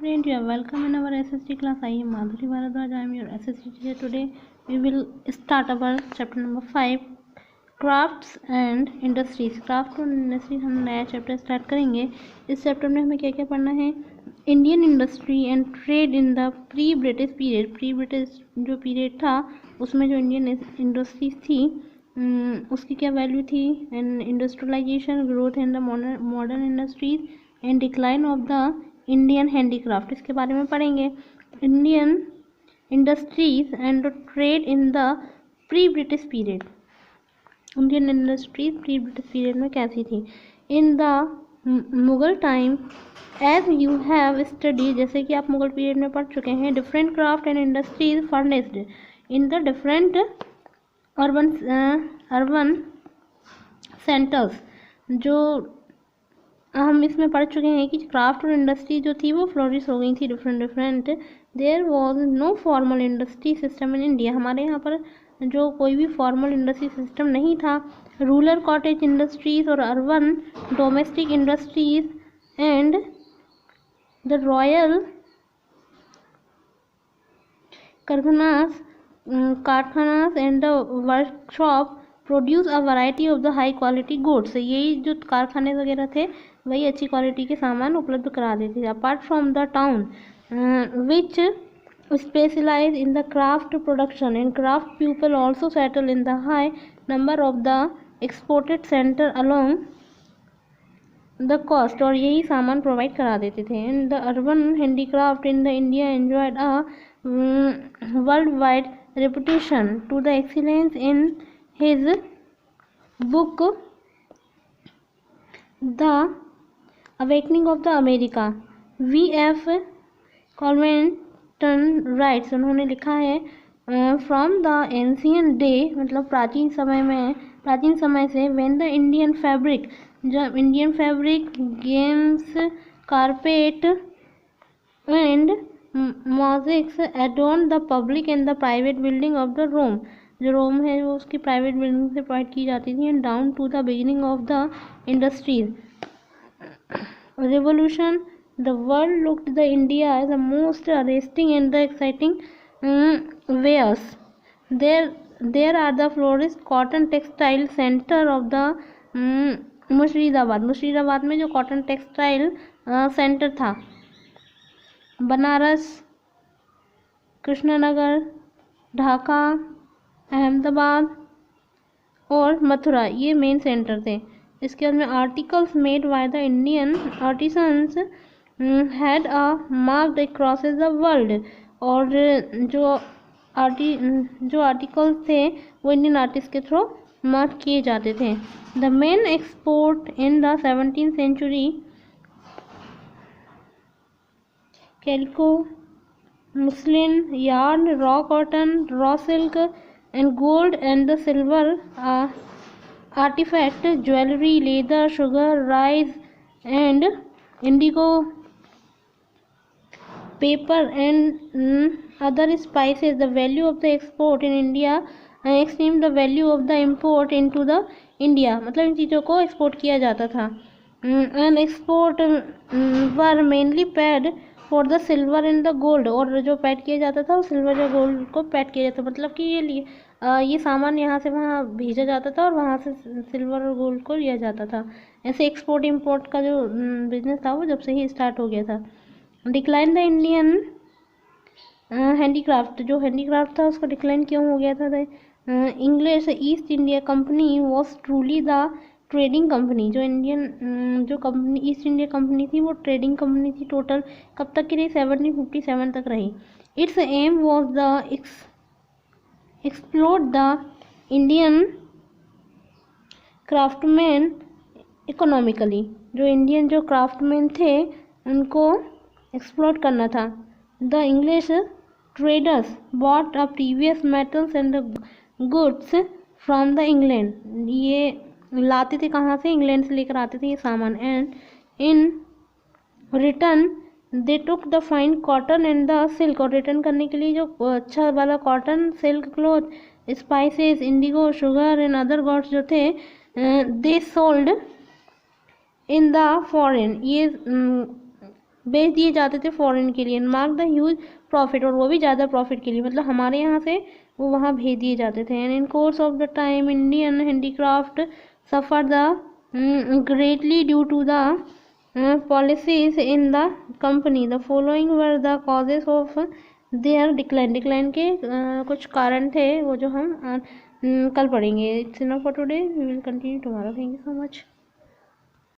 student, you are welcome in our SST class. I am Madhuri Bharadwaj. I am your SST teacher. Today we will start our chapter number 5, crafts and industries. Craft और industries हम नया chapter start करेंगे. इस chapter में हमें क्या क्या पढ़ना है? Indian industry and trade in the pre British period. Pre British जो पीरियड था उसमें जो इंडियन इंडस्ट्रीज थी उसकी क्या वैल्यू थी, and industrialization, growth in the modern industries and decline of the Indian handicraft, इसके बारे में पढ़ेंगे. Indian industries and trade in the pre British period. Indian industries pre British period में कैसी थी? In the Mughal time, as you have study, जैसे कि आप मुगल पीरियड में पढ़ चुके हैं, different craft and industries furnished in the different urban centres. जो हम इसमें पढ़ चुके हैं कि क्राफ्ट और इंडस्ट्री जो थी वो फ्लोरिश हो गई थी different. There was no formal industry system in India. हमारे यहाँ पर जो कोई भी फॉर्मल इंडस्ट्री सिस्टम नहीं था. रूरल कॉटेज इंडस्ट्रीज और urban domestic industries and the royal कारखानास and the workshop produce a variety of the high quality goods. यही जो कारखाने वगैरह थे वही अच्छी क्वालिटी के सामान उपलब्ध करा देते थे. Apart from the town which specialize in the craft production and craft people also settle in the high number of the exported centre along the coast, और यही सामान प्रोवाइड करा देते थे. In the urban handicraft in the India enjoyed a world wide reputation to the excellence in his book The Awakening of the America. V.F. Colvington writes, उन्होंने लिखा है, from the ancient day, मतलब प्राचीन समय से, when the Indian fabric, जब Indian fabric, gems, carpet and mosaics adorn the public and the private building of the Rome. जो Rome है वो उसकी प्राइवेट बिल्डिंग से प्रोवाइड की जाती थी. And down to the beginning of the industries revolution the world looked the India as the most arresting and the exciting wares. There are the florist cotton textile centre of the Murshidabad में जो cotton textile centre था. बनारस, कृष्णनगर, ढाका, अहमदाबाद और मथुरा ये main centre थे. इसके बाद में articles made by the Indian artisans had a marked across the world. और जो आर्टिकल्स थे वो इंडियन आर्टिस्ट के थ्रू मार्क किए जाते थे. The main export in the 17th century calico, muslin, yarn, raw cotton, raw silk and gold and the silver artifact, jewelry, leather, sugar, rice and indigo, paper and other spices. The value of the export in India exceed the value of the import into the India. मतलब इन चीज़ों को export किया जाता था. and export were mainly paid for the silver and the gold. और जो pad किया जाता था वो सिल्वर या गोल्ड को पैड किया जाता, मतलब कि ये सामान यहाँ से वहाँ भेजा जाता था और वहाँ से सिल्वर और गोल्ड को लिया जाता था. ऐसे एक्सपोर्ट इंपोर्ट का जो बिजनेस था वो जब से ही स्टार्ट हो गया था. डिक्लाइन द इंडियन हैंडीक्राफ्ट, जो हैंडीक्राफ्ट था उसका डिक्लाइन क्यों हो गया था? English east India company was truly the trading company. जो कंपनी ईस्ट इंडिया कंपनी थी वो ट्रेडिंग कंपनी थी. टोटल कब तक की रही? 1757 तक रही. Its aim was the explore the Indian craftsman economically. जो इंडियन जो क्राफ्टमैन थे उनको एक्सप्लोर करना था. The English traders bought a previous metals and goods from the England. ये लाते थे कहाँ से? इंग्लैंड से लेकर आते थे ये सामान. And in return they took the fine cotton and the silk. और रिटर्न करने के लिए जो अच्छा वाला cotton, silk cloth, spices, Indigo, sugar and other gods जो थे they sold in the foreign. ये बेच दिए जाते थे फॉरेन के लिए। मार्क द ह्यूज प्रॉफिट, और वो भी ज़्यादा प्रॉफिट के लिए, मतलब हमारे यहाँ से वो वहाँ भेज दिए जाते थे। And in course of the time Indian handicraft suffer the greatly due to the policies in the company. The following were the causes of their decline. Decline के कुछ कारण थे वो जो हम कल पढ़ेंगे। It's enough for today, we will continue tomorrow. Thank you so much.